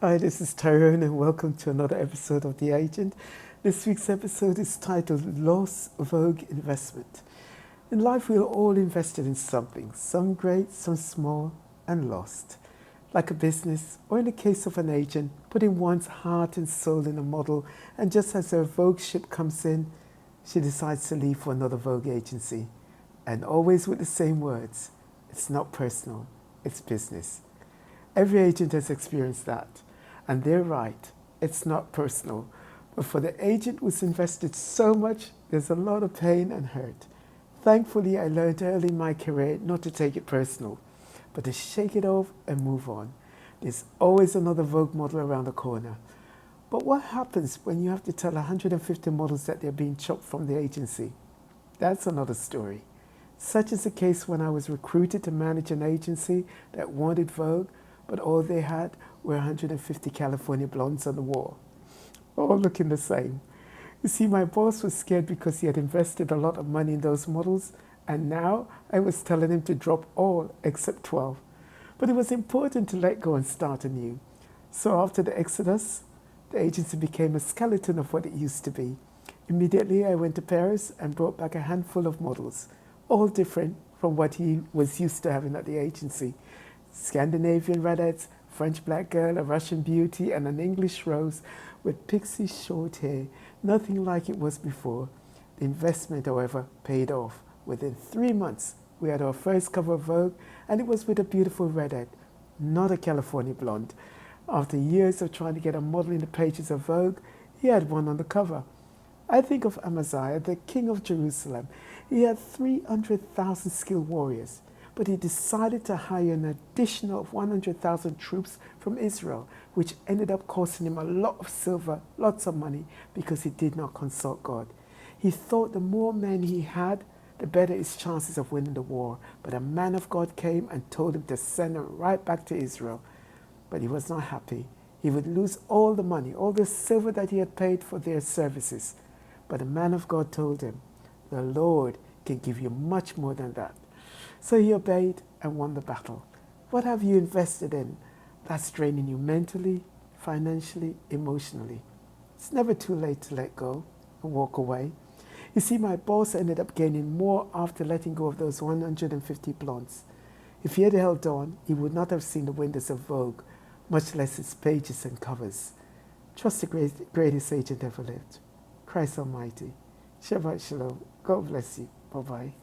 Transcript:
Hi, this is Tyrone, and welcome to another episode of The Agent. This week's episode is titled Lost Vogue Investment. In life, we are all invested in something, some great, some small, and lost. Like a business, or in the case of an agent, putting one's heart and soul in a model, and just as her Vogue ship comes in, she decides to leave for another Vogue agency. And always with the same words: it's not personal, it's business. Every agent has experienced that. And they're right, it's not personal. But for the agent who's invested so much, there's a lot of pain and hurt. Thankfully, I learned early in my career not to take it personal, but to shake it off and move on. There's always another Vogue model around the corner. But what happens when you have to tell 150 models that they're being chopped from the agency? That's another story. Such is the case when I was recruited to manage an agency that wanted Vogue, but all they had were 150 California blondes on the wall, all looking the same. You see, my boss was scared because he had invested a lot of money in those models, and now I was telling him to drop all except 12. But it was important to let go and start anew. So after the exodus, the agency became a skeleton of what it used to be. Immediately, I went to Paris and brought back a handful of models, all different from what he was used to having at the agency. Scandinavian redheads, French black girl, a Russian beauty, and an English rose with pixie short hair, nothing like it was before. The investment, however, paid off. Within 3 months, we had our first cover of Vogue, and it was with a beautiful redhead, not a California blonde. After years of trying to get a model in the pages of Vogue, he had one on the cover. I think of Amaziah, the king of Jerusalem. He had 300,000 skilled warriors, but he decided to hire an additional 100,000 troops from Israel, which ended up costing him a lot of silver, lots of money, because he did not consult God. He thought the more men he had, the better his chances of winning the war. But a man of God came and told him to send him right back to Israel. But he was not happy. He would lose all the money, all the silver that he had paid for their services. But the man of God told him, the Lord can give you much more than that. So he obeyed and won the battle. What have you invested in that's draining you mentally, financially, emotionally? It's never too late to let go and walk away. You see, my boss ended up gaining more after letting go of those 150 blondes. If he had held on, he would not have seen the windows of Vogue, much less its pages and covers. Trust the greatest agent ever lived, Christ Almighty. Shabbat Shalom. God bless you. Bye-bye.